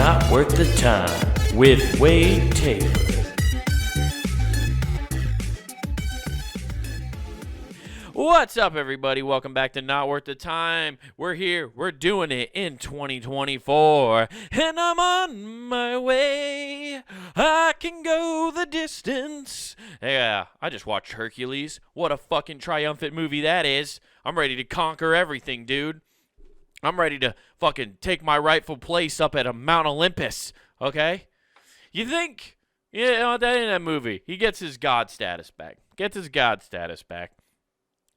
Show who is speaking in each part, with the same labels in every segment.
Speaker 1: Not Worth the Time with Wade Taylor. What's up, everybody? Welcome back to Not Worth the Time. We're here. We're doing it in 2024. And I'm on my way. I can go the distance. Yeah, I just watched Hercules. What a fucking triumphant movie that is. I'm ready to conquer everything, dude. I'm ready to fucking take my rightful place up at a Mount Olympus, okay? You think, in that movie, he gets his God status back.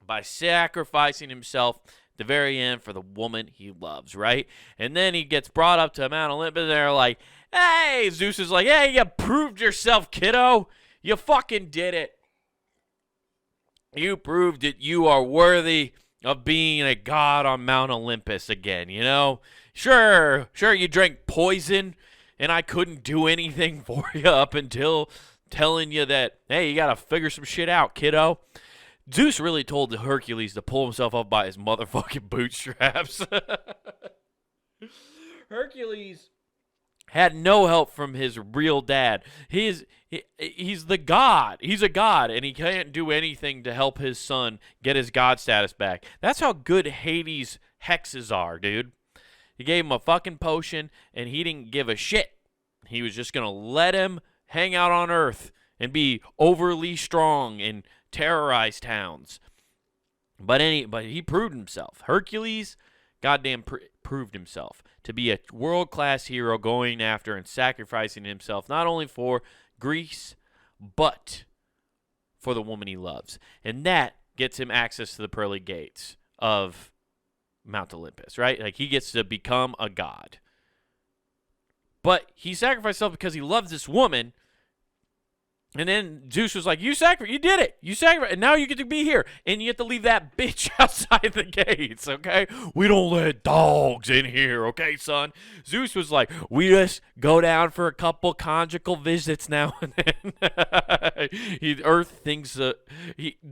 Speaker 1: By sacrificing himself at the very end for the woman he loves, right? And then he gets brought up to Mount Olympus, and they're like, hey, Zeus is like, hey, you proved yourself, kiddo. You fucking did it. You proved that you are worthy of being a god on Mount Olympus again, you know? Sure, you drank poison, and I couldn't do anything for you up until telling you that, hey, you got to figure some shit out, kiddo. Zeus really told Hercules to pull himself up by his motherfucking bootstraps. Hercules had no help from his real dad. He's the god. He's a god, and he can't do anything to help his son get his god status back. That's how good Hades' hexes are, dude. He gave him a fucking potion, and he didn't give a shit. He was just going to let him hang out on Earth and be overly strong and terrorize towns. But he proved himself. Hercules goddamn proved himself to be a world-class hero, going after and sacrificing himself not only for Greece, but for the woman he loves. And that gets him access to the pearly gates of Mount Olympus, right? Like, he gets to become a god. But he sacrificed himself because he loves this woman. And then Zeus was like, you did it. You sacrificed, and now you get to be here. And you have to leave that bitch outside the gates, okay? We don't let dogs in here, okay, son? Zeus was like, we just go down for a couple conjugal visits now and then.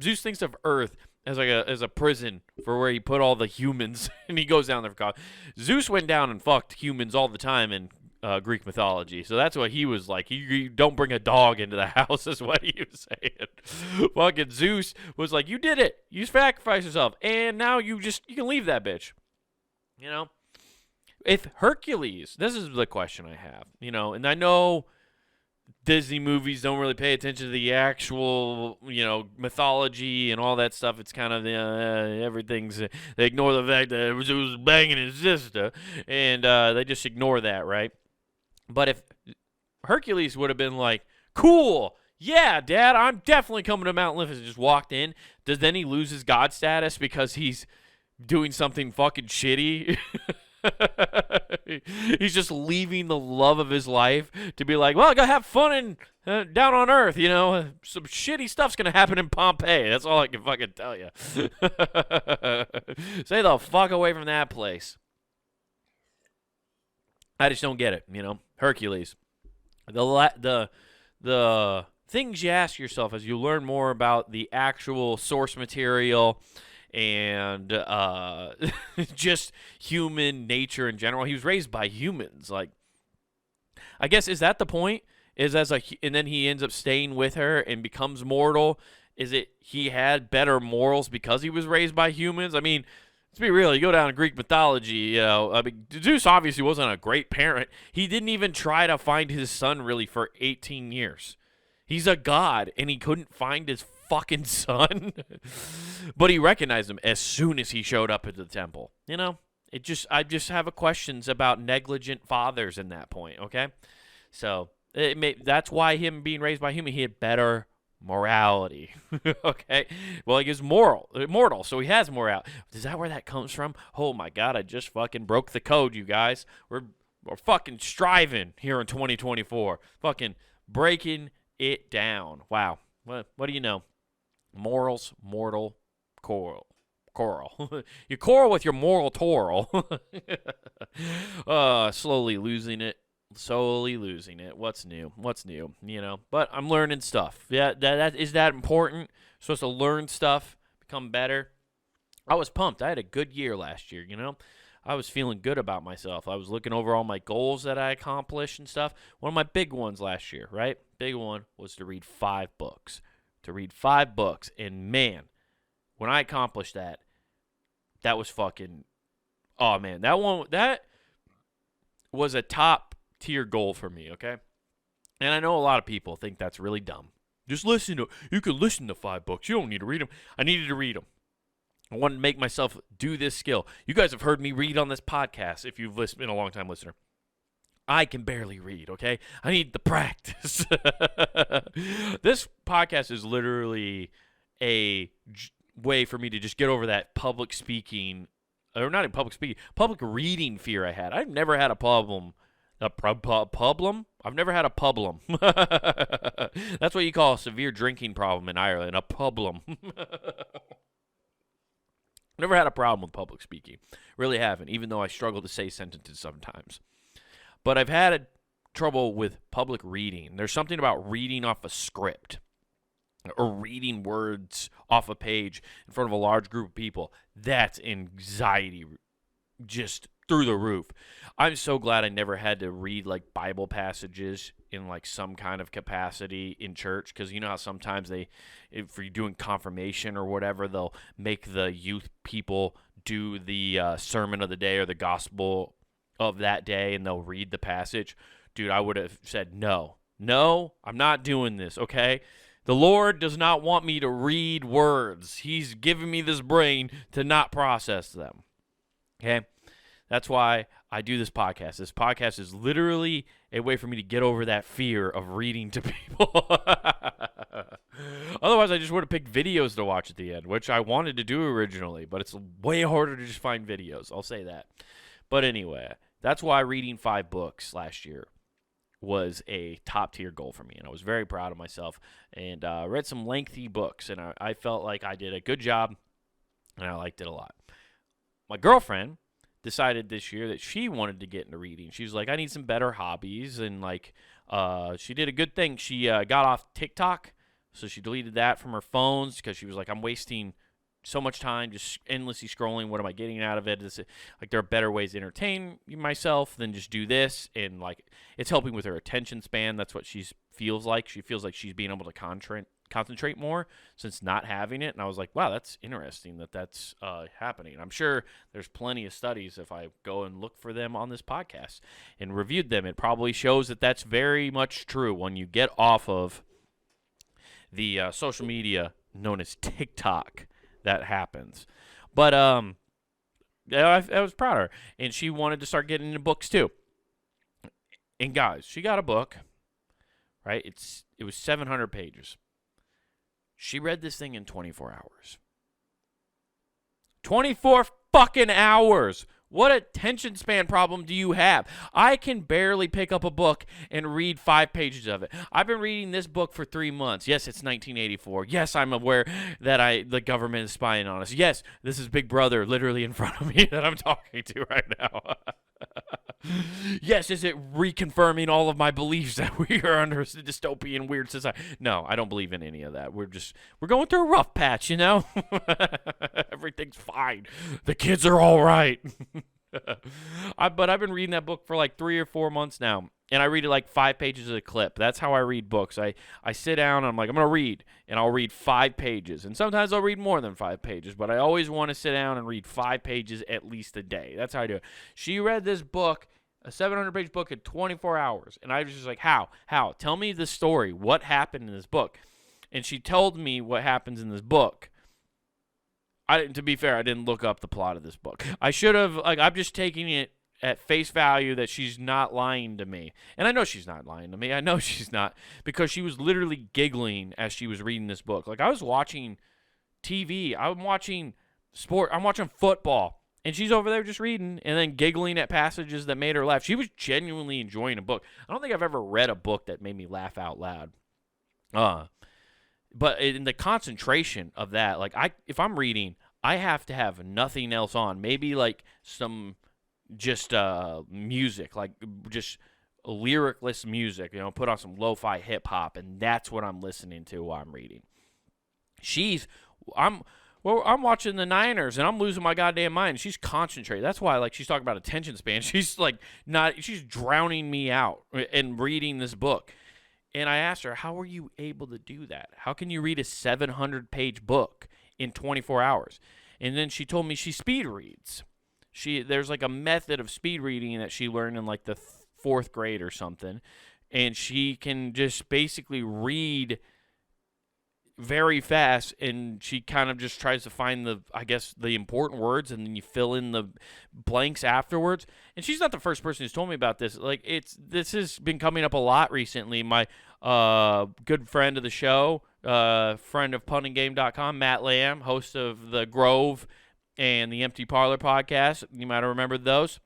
Speaker 1: Zeus thinks of Earth as a prison for where he put all the humans, and he goes down there for God. Zeus went down and fucked humans all the time in Greek mythology. So that's what he was like. You don't bring a dog into the house is what he was saying. Fucking Zeus was like, you did it. You sacrificed yourself. And now you can leave that bitch. You know? If Hercules, this is the question I have, you know, and I know Disney movies don't really pay attention to the actual, you know, mythology and all that stuff. It's kind of everything's, they ignore the fact that Zeus was banging his sister, and they just ignore that, right? But if Hercules would have been like, cool, yeah, Dad, I'm definitely coming to Mount Olympus, and just walked in, does then he lose his god status because he's doing something fucking shitty? He's just leaving the love of his life to be like, well, I gotta have fun down on Earth, you know? Some shitty stuff's gonna happen in Pompeii. That's all I can fucking tell you. Stay the fuck away from that place. I just don't get it, you know? Hercules. The things you ask yourself as you learn more about the actual source material and just human nature in general. He was raised by humans. Like, I guess, is that the point? And then he ends up staying with her and becomes mortal. Is it he had better morals because he was raised by humans? I mean, let's be real. You go down to Greek mythology, you know, I mean, Zeus obviously wasn't a great parent. He didn't even try to find his son really for 18 years. He's a god, and he couldn't find his fucking son. But he recognized him as soon as he showed up at the temple. You know, I just have questions about negligent fathers in that point, okay? So that's why him being raised by human, he had better morality. Okay? Well, he is immortal, so he has morality. Is that where that comes from? Oh my God, I just fucking broke the code, you guys. We're fucking striving here in 2024. Fucking breaking it down. Wow. What do you know? Morals, mortal, coral. You quarrel with your moral toral. Slowly losing it. What's new? You know, but I'm learning stuff. Yeah, is that important? Supposed to learn stuff, become better. I was pumped. I had a good year last year, you know. I was feeling good about myself. I was looking over all my goals that I accomplished and stuff. One of my big ones last year, right? Big one was to read 5 books. And man, when I accomplished that, that was fucking, oh man, that was a top tier goal for me, okay? And I know a lot of people think that's really dumb. You can listen to 5 books. You don't need to read them. I needed to read them. I wanted to make myself do this skill. You guys have heard me read on this podcast if you've been a long-time listener. I can barely read, okay? I need the practice. This podcast is literally a way for me to just get over that public speaking, or not in public speaking, public reading fear I had. I've never had a problem. Problem? I've never had a problem. That's what you call a severe drinking problem in Ireland, a problem. Never had a problem with public speaking. Really haven't, even though I struggle to say sentences sometimes. But I've had trouble with public reading. There's something about reading off a script or reading words off a page in front of a large group of people. That's anxiety just through the roof. I'm so glad I never had to read like Bible passages in like some kind of capacity in church, because you know how sometimes if you're doing confirmation or whatever, they'll make the youth people do the sermon of the day or the gospel of that day, and they'll read the passage. Dude, I would have said no, I'm not doing this, okay? The Lord does not want me to read words. He's given me this brain to not process them, okay? That's why I do this podcast. This podcast is literally a way for me to get over that fear of reading to people. Otherwise, I just would have picked videos to watch at the end, which I wanted to do originally, but it's way harder to just find videos. I'll say that. But anyway, that's why reading 5 books last year was a top-tier goal for me, and I was very proud of myself, and read some lengthy books, and I felt like I did a good job, and I liked it a lot. My girlfriend decided this year that she wanted to get into reading. She was like, I need some better hobbies, and like she did a good thing. She got off TikTok, so she deleted that from her phones because she was like, I'm wasting so much time just endlessly scrolling. What am I getting out of it? Like, there are better ways to entertain myself than just do this, and like it's helping with her attention span. That's what she feels like. She feels like she's being able to concentrate more since not having it. And I was like, wow, that's interesting that's happening. I'm sure there's plenty of studies, if I go and look for them on this podcast and reviewed them, it probably shows that that's very much true. When you get off of the social media known as TikTok, that happens. But I was proud of her, and she wanted to start getting into books too. And guys, she got a book, right? It was 700 pages. She read this thing in 24 hours. 24 fucking hours! What attention span problem do you have? I can barely pick up a book and read 5 pages of it. I've been reading this book for 3 months. Yes, it's 1984. Yes, I'm aware that the government is spying on us. Yes, this is Big Brother literally in front of me that I'm talking to right now. Yes, is it reconfirming all of my beliefs that we are under a dystopian weird society? No, I don't believe in any of that. We're going through a rough patch, you know? Everything's fine. The kids are all right. But I've been reading that book for like 3 or 4 months now, and I read it like 5 pages a clip. That's how I read books. I sit down and I'm like, I'm going to read, and I'll read 5 pages. And sometimes I'll read more than 5 pages, but I always want to sit down and read 5 pages at least a day. That's how I do it. She read this book, a 700-page book, in 24 hours. And I was just like, how? Tell me the story. What happened in this book? And she told me what happens in this book. To be fair, I didn't look up the plot of this book. I should have. I'm just taking it at face value that she's not lying to me. And I know she's not lying to me. I know she's not, because she was literally giggling as she was reading this book. Like, I was watching TV. I'm watching sport. I'm watching football. And she's over there just reading and then giggling at passages that made her laugh. She was genuinely enjoying a book. I don't think I've ever read a book that made me laugh out loud. But in the concentration of that, like, if I'm reading, I have to have nothing else on. Maybe like some just music, like just lyricless music, put on some lo-fi hip-hop, and that's what I'm listening to while I'm reading. well, I'm watching the Niners and I'm losing my goddamn mind. She's concentrating. That's why, like, she's talking about attention span. She's like she's drowning me out in reading this book. And I asked her, how are you able to do that? How can you read a 700-page book in 24 hours? And then she told me she speed reads. There's like a method of speed reading that she learned in like the 4th grade or something. And she can just basically read very fast, and she kind of just tries to find the important words, and then you fill in the blanks afterwards. And she's not the first person who's told me about this. Like, this has been coming up a lot recently. My good friend of the show, friend of punninggame.com, Matt Lamb, host of the Grove and the Empty Parlor podcast. You might have remembered those.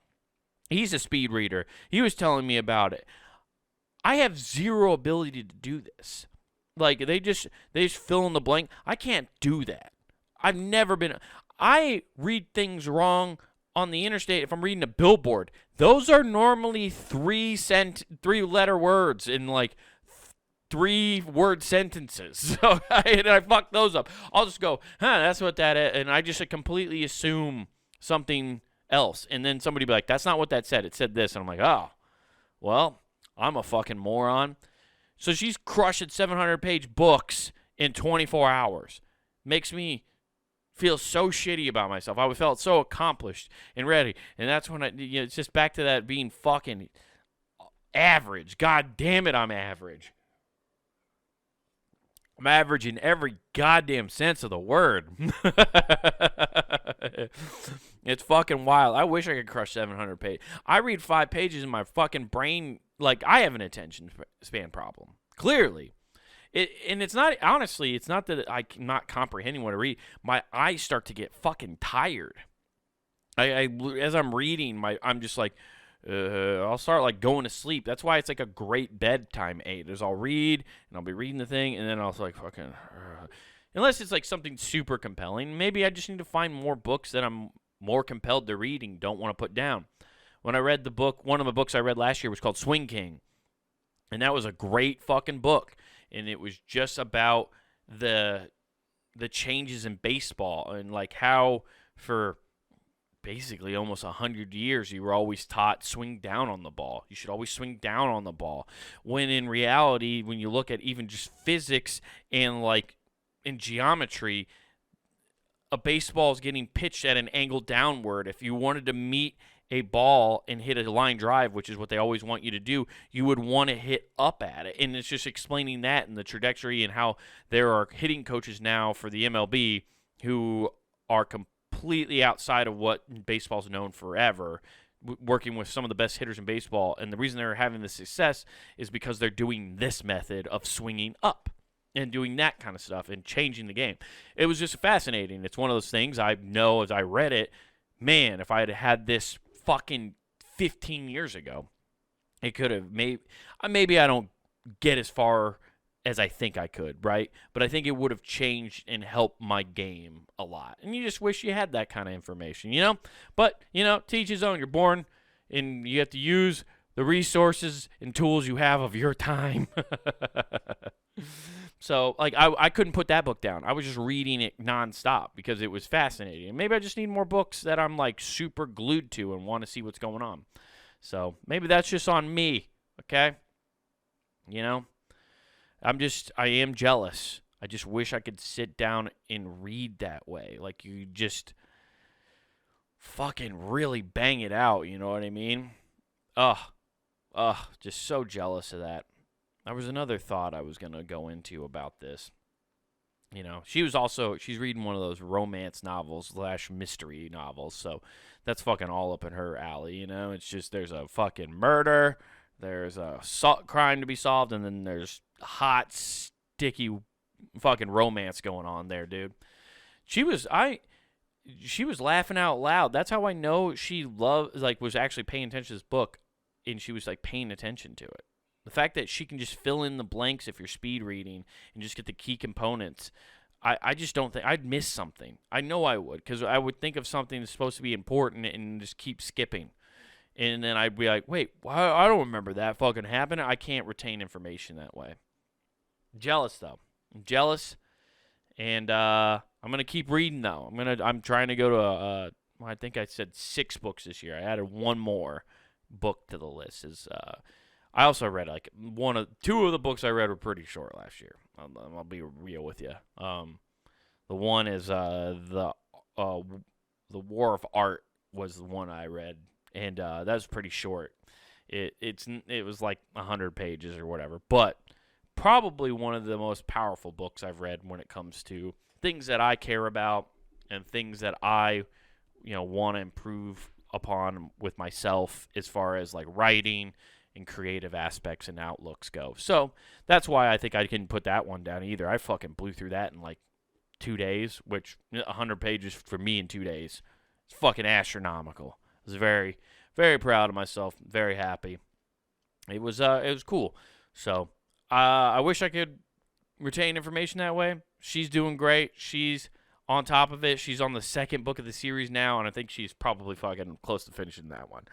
Speaker 1: He's a speed reader. He was telling me about it. I have zero ability to do this. Like, they just fill in the blank. I can't do that. I've never been. I read things wrong on the interstate if I'm reading a billboard. Those are normally 3-letter words in like 3-word sentences. So I fuck those up. I'll just go, that's what that is. And I just completely assume something else. And then somebody be like, that's not what that said. It said this. And I'm like, oh, well, I'm a fucking moron. So she's crushing 700-page books in 24 hours. Makes me feel so shitty about myself. I felt so accomplished and ready. And that's when it's just back to that being fucking average. God damn it, I'm average. I'm average in every goddamn sense of the word. It's fucking wild. I wish I could crush 700 pages. I read 5 pages and my fucking brain, like, I have an attention span problem. Clearly. And it's not, honestly, it's not that I'm not comprehending what I read. My eyes start to get fucking tired. As I'm reading, I'm just like, I'll start like going to sleep. That's why it's like a great bedtime aid. I'll read and I'll be reading the thing, and then I'll like fucking. Unless it's like something super compelling, maybe I just need to find more books that I'm more compelled to read and don't want to put down. When I read the book, one of the books I read last year was called Swing King, and that was a great fucking book, and it was just about the changes in baseball and like how for basically almost 100 years you were always taught swing down on the ball. You should always swing down on the ball. When in reality, when you look at even just physics and like in geometry, a baseball is getting pitched at an angle downward. If you wanted to meet a ball and hit a line drive, which is what they always want you to do, you would want to hit up at it. And it's just explaining that and the trajectory and how there are hitting coaches now for the MLB who are completely outside of what baseball's known forever, working with some of the best hitters in baseball. And the reason they're having this success is because they're doing this method of swinging up and doing that kind of stuff and changing the game. It was just fascinating. It's one of those things I know as I read it, man, if I had had this fucking 15 years ago, it could have maybe I don't get as far as I think I could, right? But I think it would have changed and helped my game a lot. And you just wish you had that kind of information, you know? But, you know, to each his own. You're born and you have to use the resources and tools you have of your time. So, like, I couldn't put that book down. I was just reading it nonstop because it was fascinating. And maybe I just need more books that I'm, like, super glued to and want to see what's going on. So, maybe that's just on me, okay? You know? I am jealous. I just wish I could sit down and read that way. Like, you just fucking really bang it out, you know what I mean? Just so jealous of that. There was another thought I was going to go into about this. You know, she's reading one of those romance novels / mystery novels, so that's fucking all up in her alley, you know? It's just there's a fucking murder, there's a crime to be solved, and then there's hot, sticky fucking romance going on there, dude. She was laughing out loud. That's how I know she was actually paying attention to this book, and she was like paying attention to it. The fact that she can just fill in the blanks if you're speed reading and just get the key components, I just don't think I'd miss something. I know I would, because I would think of something that's supposed to be important and just keep skipping. And then I'd be like, wait, I don't remember that fucking happening. I can't retain information that way. Jealous, though. I'm jealous, And I'm gonna keep reading though. I'm trying to go to I think I said 6 books this year. I added one more book to the list. I also read like 2 of the books I read were pretty short last year. I'll be real with you. The one is the War of Art was the one I read, and that was pretty short. It was like 100 pages or whatever, but probably one of the most powerful books I've read when it comes to things that I care about and things that I want to improve upon with myself as far as like writing and creative aspects and outlooks go. So that's why I think I can put that one down either. I fucking blew through that in like 2 days, which 100 pages for me in 2 days is fucking astronomical. I was very, very proud of myself, very happy. It was cool. So I wish I could retain information that way. She's doing great. She's on top of it. She's on the 2nd book of the series now, and I think she's probably fucking close to finishing that one.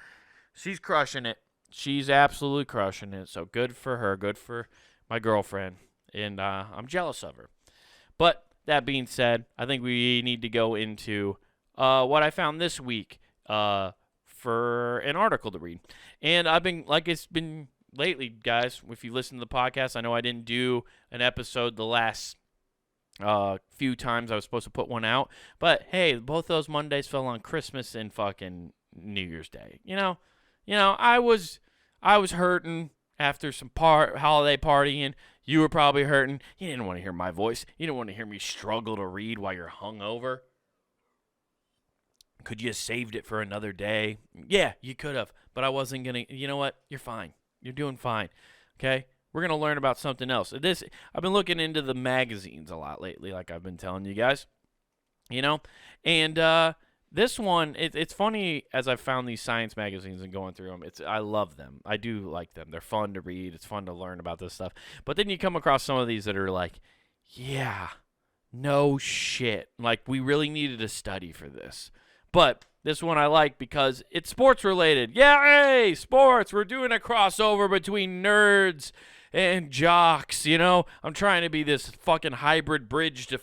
Speaker 1: She's crushing it. She's absolutely crushing it. So good for her. Good for my girlfriend. And I'm jealous of her. But that being said, I think we need to go into what I found this week for an article to read. And it's been lately, guys, if you listen to the podcast, I know I didn't do an episode the last few times I was supposed to put one out. But, hey, both those Mondays fell on Christmas and fucking New Year's Day. I was hurting after some holiday partying. You were probably hurting. You didn't want to hear my voice. You didn't want to hear me struggle to read while you're hungover. Could you have saved it for another day? Yeah, you could have. But I wasn't going to. You know what? You're fine. You're doing fine. Okay? We're going to learn about something else. I've been looking into the magazines a lot lately, like I've been telling you guys. And this one, it's funny as I've found these science magazines and going through them. I love them. I do like them. They're fun to read. It's fun to learn about this stuff. But then you come across some of these that are like, yeah, no shit. Like, we really needed a study for this. But this one I like because it's sports related. Yay, sports. We're doing a crossover between nerds and jocks, I'm trying to be this fucking hybrid bridge to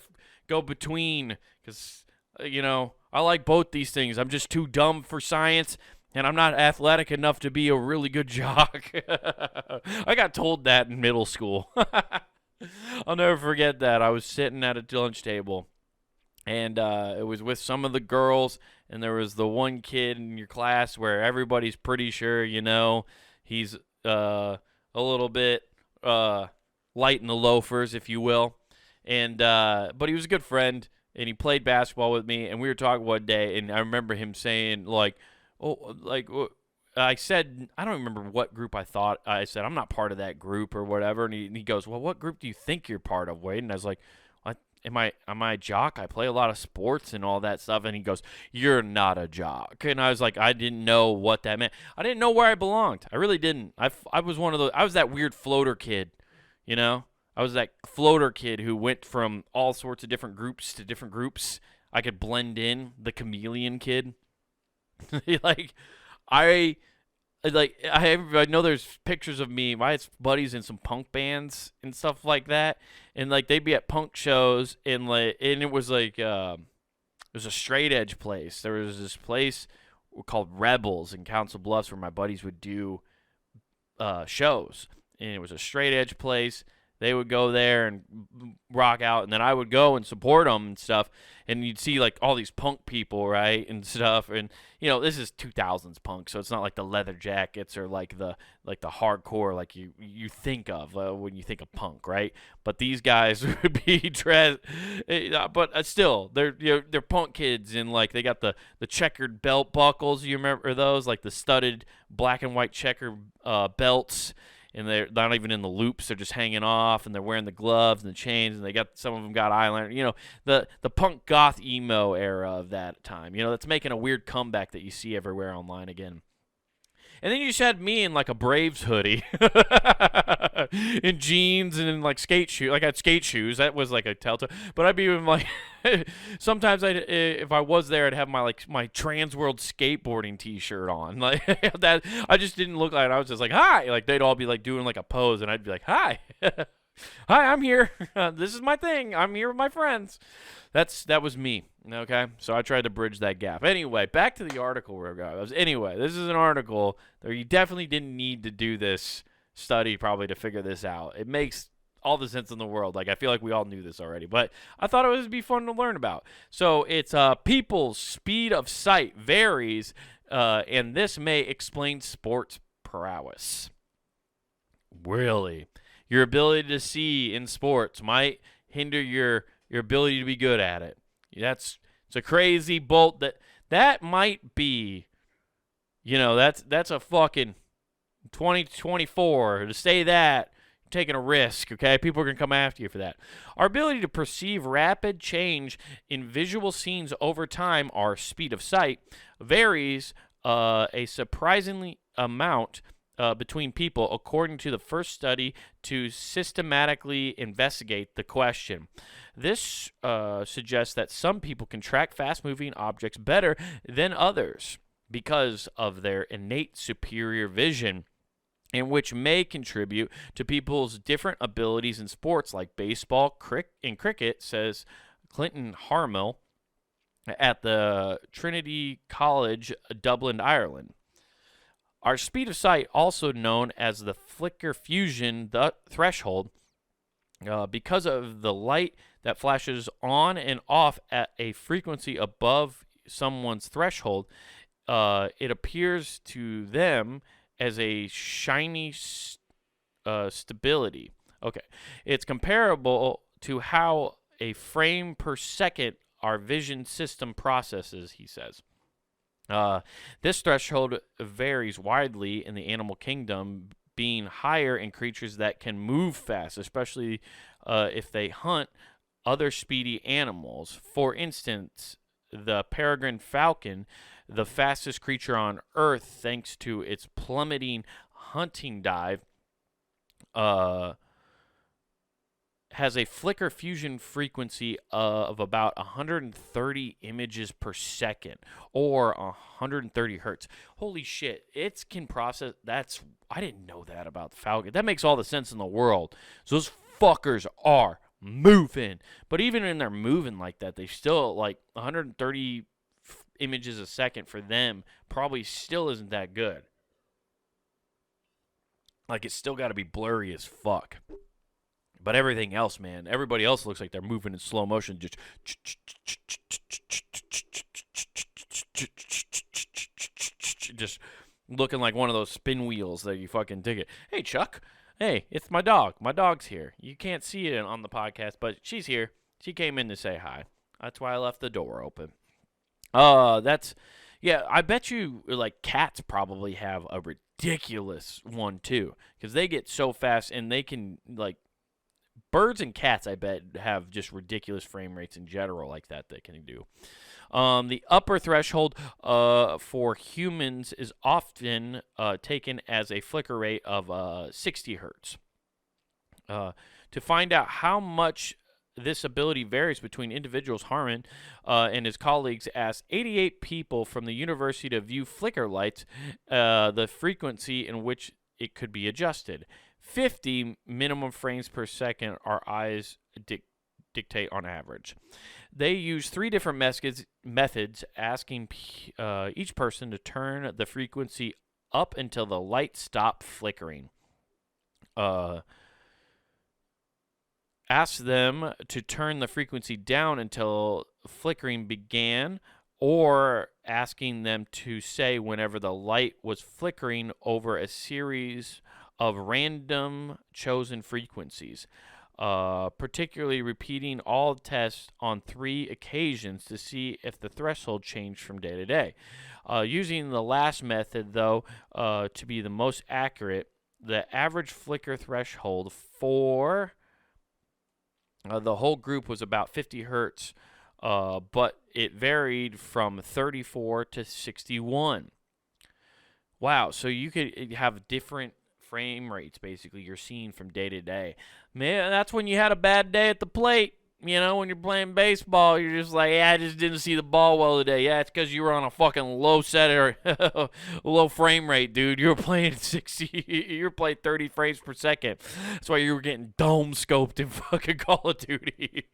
Speaker 1: go between because, I like both these things. I'm just too dumb for science, and I'm not athletic enough to be a really good jock. I got told that in middle school. I'll never forget that. I was sitting at a lunch table, and it was with some of the girls, and there was the one kid in your class where everybody's pretty sure, he's a little bit light in the loafers, if you will. And but he was a good friend, and he played basketball with me, and we were talking one day, and I remember him saying, I said, I don't remember what group I thought. I said, I'm not part of that group or whatever, and he goes, well, what group do you think you're part of, Wade? And I was like, am I a jock? I play a lot of sports and all that stuff. And he goes, you're not a jock. And I was like, I didn't know what that meant. I didn't know where I belonged. I really didn't. I was one of those. I was that weird floater kid, I was that floater kid who went from all sorts of different groups to different groups. I could blend in, the chameleon kid. I know there's pictures of me. I had buddies in some punk bands and stuff like that, and they'd be at punk shows, and it was it was a straight edge place. There was this place called Rebels in Council Bluffs where my buddies would do shows, and it was a straight edge place. They would go there and rock out, and then I would go and support them and stuff. And you'd see all these punk people, right, and stuff. And this is 2000s punk, so it's not like the leather jackets or the hardcore like you think of when you think of punk, right? But these guys would be dressed, but still they're punk kids, and they got the checkered belt buckles. You remember those, the studded black and white checker belts. And they're not even in the loops; they're just hanging off, and they're wearing the gloves and the chains, and some of them got eyeliner. The punk goth emo era of that time. That's making a weird comeback that you see everywhere online again. And then you just had me in a Braves hoodie, in jeans and in skate shoes. I had skate shoes. That was a telltale. But I'd be even sometimes if I was there, I'd have my Trans World skateboarding T-shirt on. That I just didn't look like it. I was just hi. They'd all be doing a pose, and I'd be hi. Hi, I'm here. This is my thing. I'm here with my friends. That was me. Okay, so I tried to bridge that gap. Anyway, back to the article where I was. Anyway, this is an article that you definitely didn't need to do this study probably to figure this out. It makes all the sense in the world. Like I feel like we all knew this already, but I thought it would be fun to learn about. So it's people's speed of sight varies, and this may explain sports prowess. Really, your ability to see in sports might hinder your ability to be good at it. It's a crazy bolt that might be, that's a fucking 2024 to say that you're taking a risk, okay? People are going to come after you for that. Our ability to perceive rapid change in visual scenes over time, our speed of sight, varies a surprisingly amount between people, according to the first study to systematically investigate the question. This suggests that some people can track fast-moving objects better than others because of their innate superior vision, and which may contribute to people's different abilities in sports like baseball and cricket, says Clinton Harmel at the Trinity College, Dublin, Ireland. Our speed of sight, also known as the flicker fusion threshold, because of the light that flashes on and off at a frequency above someone's threshold, it appears to them as a shiny stability. Okay. It's comparable to how a frame per second our vision system processes, he says. This threshold varies widely in the animal kingdom, being higher in creatures that can move fast, especially if they hunt other speedy animals. For instance, the peregrine falcon, the fastest creature on Earth thanks to its plummeting hunting dive, has a flicker fusion frequency of about 130 images per second, or 130 hertz. Holy shit, it can process. I didn't know that about the falcon. That makes all the sense in the world. So those fuckers are moving. But even when they're moving like that, they still, like, 130 images a second for them probably still isn't that good. Like, it's still got to be blurry as fuck. But everything else, man, everybody else looks like they're moving in slow motion, just looking like one of those spin wheels that you fucking dig it. Hey, Chuck. Hey, it's my dog. My dog's here. You can't see it on the podcast, but she's here. She came in to say hi. That's why I left the door open. I bet you, like, cats probably have a ridiculous one, too, because they get so fast, and they can, like, birds and cats, I bet, have just ridiculous frame rates in general like that they can do. The upper threshold for humans is often taken as a flicker rate of 60 hertz. To find out how much this ability varies between individuals, Harmon and his colleagues asked 88 people from the University to view flicker lights, the frequency in which it could be adjusted. 50 minimum frames per second our eyes dictate on average. They use 3 different methods, asking each person to turn the frequency up until the light stopped flickering. Ask them to turn the frequency down until flickering began, or asking them to say whenever the light was flickering over a series of random chosen frequencies, particularly repeating all tests on 3 occasions to see if the threshold changed from day to day. Using the last method, though, to be the most accurate, the average flicker threshold for the whole group was about 50 hertz, but it varied from 34 to 61. Wow, so you could have different frame rates, basically, you're seeing from day to day. Man, that's when you had a bad day at the plate. You know, when you're playing baseball, you're just like, yeah, I just didn't see the ball well today. Yeah, it's because you were on a fucking low set or low frame rate, dude. You were playing 60, you were playing 30 frames per second. That's why you were getting dome scoped in fucking Call of Duty.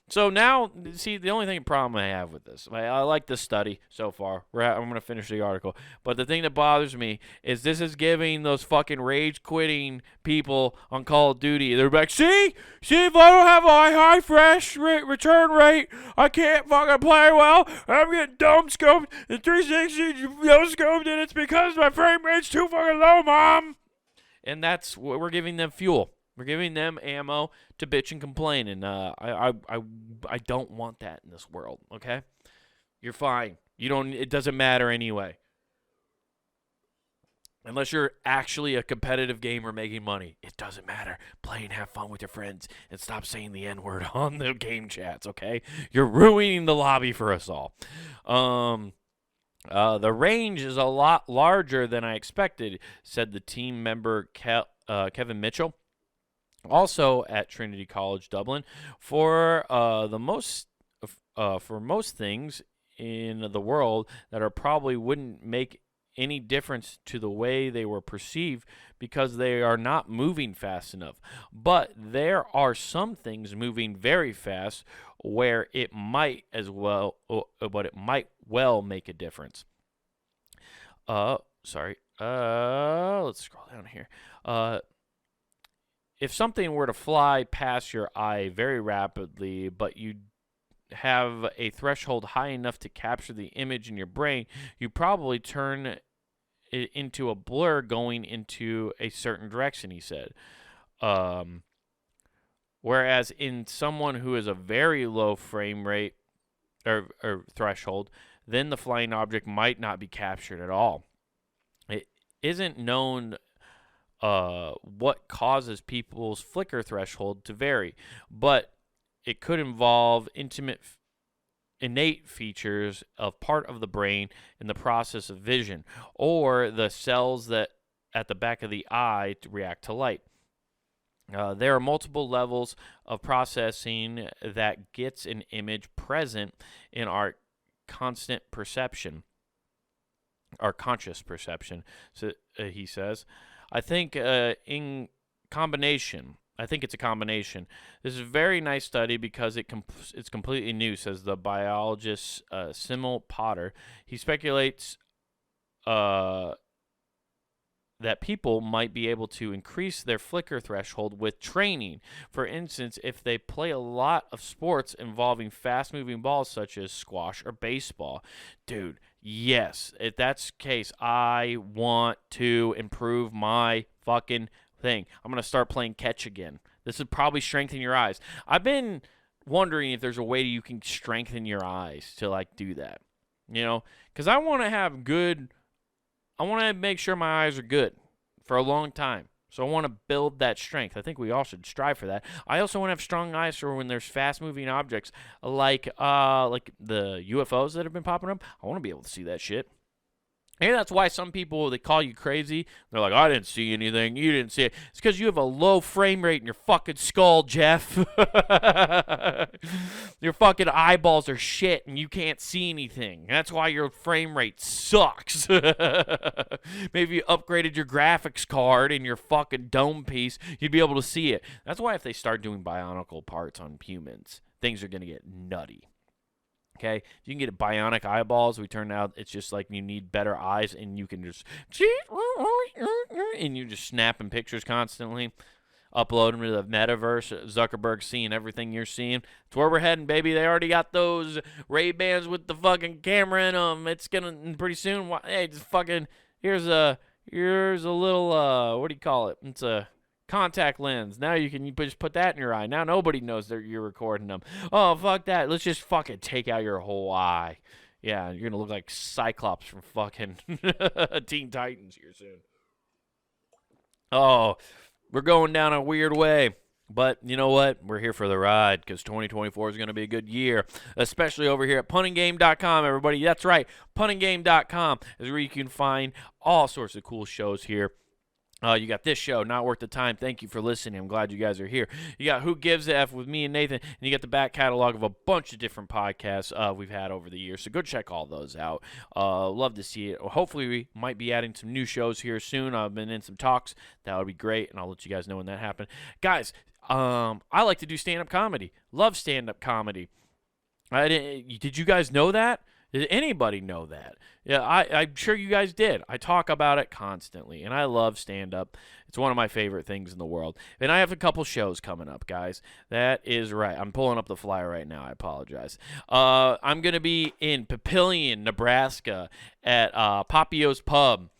Speaker 1: So now, see, the only problem I have with this, I like this study so far. I'm going to finish the article. But the thing that bothers me is this is giving those fucking rage-quitting people on Call of Duty. They're like, see, if I don't have a high fresh return rate, I can't fucking play well. I'm getting dome scoped and 360 no scoped, and it's because my frame rate's too fucking low, Mom. And that's what we're giving them fuel. We're giving them ammo to bitch and complain, and I don't want that in this world. Okay, you're fine. You don't. It doesn't matter anyway, unless you're actually a competitive gamer making money. It doesn't matter. Play and have fun with your friends, and stop saying the N-word on the game chats. Okay, you're ruining the lobby for us all. The range is a lot larger than I expected," said the team member Kevin Mitchell, also at Trinity College Dublin. For most things in the world that are probably wouldn't make any difference to the way they were perceived because they are not moving fast enough. But there are some things moving very fast where it might well make a difference. Let's scroll down here. If something were to fly past your eye very rapidly, but you have a threshold high enough to capture the image in your brain, you probably turn it into a blur going into a certain direction, he said. Whereas in someone who has a very low frame rate or threshold, then the flying object might not be captured at all. It isn't known what causes people's flicker threshold to vary, but it could involve innate features of part of the brain in the process of vision, or the cells that at the back of the eye to react to light. There are multiple levels of processing that gets an image present in our constant perception, our conscious perception. So he says, I think it's a combination. This is a very nice study because it's completely new, says the biologist Simil Potter. He speculates that people might be able to increase their flicker threshold with training. For instance, if they play a lot of sports involving fast-moving balls such as squash or baseball. Dude, yes, if that's the case, I want to improve my fucking thing. I'm going to start playing catch again. This would probably strengthen your eyes. I've been wondering if there's a way you can strengthen your eyes to, like, do that. You know? Because I want to make sure my eyes are good for a long time. So I want to build that strength. I think we all should strive for that. I also want to have strong eyes for when there's fast-moving objects like the UFOs that have been popping up. I want to be able to see that shit. And that's why some people, they call you crazy. They're like, I didn't see anything. You didn't see it. It's because you have a low frame rate in your fucking skull, Jeff. Your fucking eyeballs are shit and you can't see anything. That's why your frame rate sucks. Maybe you upgraded your graphics card in your fucking dome piece, you'd be able to see it. That's why if they start doing bionicle parts on humans, things are going to get nutty. Okay, you can get bionic eyeballs. We turned out it's just like you need better eyes, and you can just and you're just snapping pictures constantly, upload them to the metaverse. Zuckerberg's seeing everything you're seeing. It's where we're heading, baby. They already got those Ray-Bans with the fucking camera in them. It's gonna pretty soon. Hey, just fucking here's a little what do you call it? It's a contact lens. Now you just put that in your eye. Now nobody knows that you're recording them. Oh, fuck that. Let's just fucking take out your whole eye. Yeah, you're going to look like Cyclops from fucking Teen Titans here soon. Oh, we're going down a weird way. But you know what? We're here for the ride because 2024 is going to be a good year, especially over here at puntinggame.com, everybody. That's right. Puntinggame.com is where you can find all sorts of cool shows here. You got this show, Not Worth the Time. Thank you for listening. I'm glad you guys are here. You got Who Gives a F with me and Nathan, and you got the back catalog of a bunch of different podcasts we've had over the years. So go check all those out. Love to see it. Hopefully we might be adding some new shows here soon. I've been in some talks. That would be great, and I'll let you guys know when that happens. Guys, I like to do stand-up comedy. Love stand-up comedy. Did you guys know that? Did anybody know that? Yeah, I'm sure you guys did. I talk about it constantly, and I love stand-up. It's one of my favorite things in the world. And I have a couple shows coming up, guys. That is right. I'm pulling up the flyer right now. I apologize. I'm going to be in Papillion, Nebraska at Papio's Pub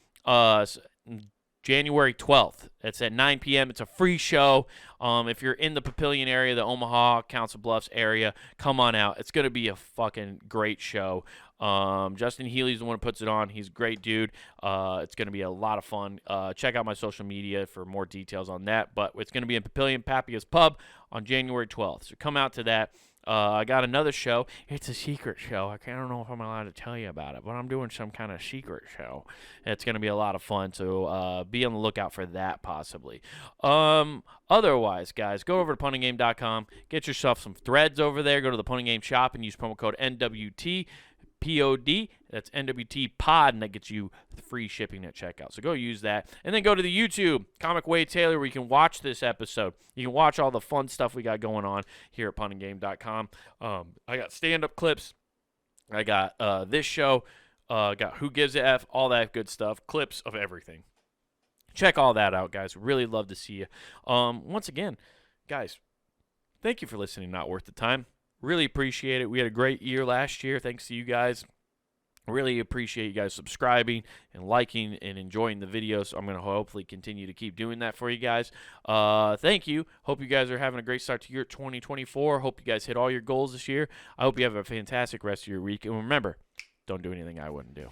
Speaker 1: January 12th. It's at 9 p.m. It's a free show. If you're in the Papillion area, the Omaha, Council Bluffs area, come on out. It's going to be a fucking great show. Justin Healy's the one who puts it on. He's a great dude. It's going to be a lot of fun. Check out my social media for more details on that. But it's going to be in Papillion, Papio's Pub on January 12th. So come out to that. I got another show. It's a secret show. I don't know if I'm allowed to tell you about it, but I'm doing some kind of secret show. It's going to be a lot of fun, so be on the lookout for that possibly. Otherwise, guys, go over to puntinggame.com. Get yourself some threads over there. Go to the Punting Game shop and use promo code NWT. POD, that's NWT pod, and that gets you free shipping at checkout. So go use that. And then go to the YouTube, Comic Wade Taylor, where you can watch this episode. You can watch all the fun stuff we got going on here at puntinggame.com. I got stand-up clips. I got this show. Got Who Gives a F, all that good stuff. Clips of everything. Check all that out, guys. Really love to see you. Once again, guys, thank you for listening. Not Worth the Time. Really appreciate it. We had a great year last year. Thanks to you guys. Really appreciate you guys subscribing and liking and enjoying the videos. I'm going to hopefully continue to keep doing that for you guys. Thank you. Hope you guys are having a great start to year 2024. Hope you guys hit all your goals this year. I hope you have a fantastic rest of your week. And remember, don't do anything I wouldn't do.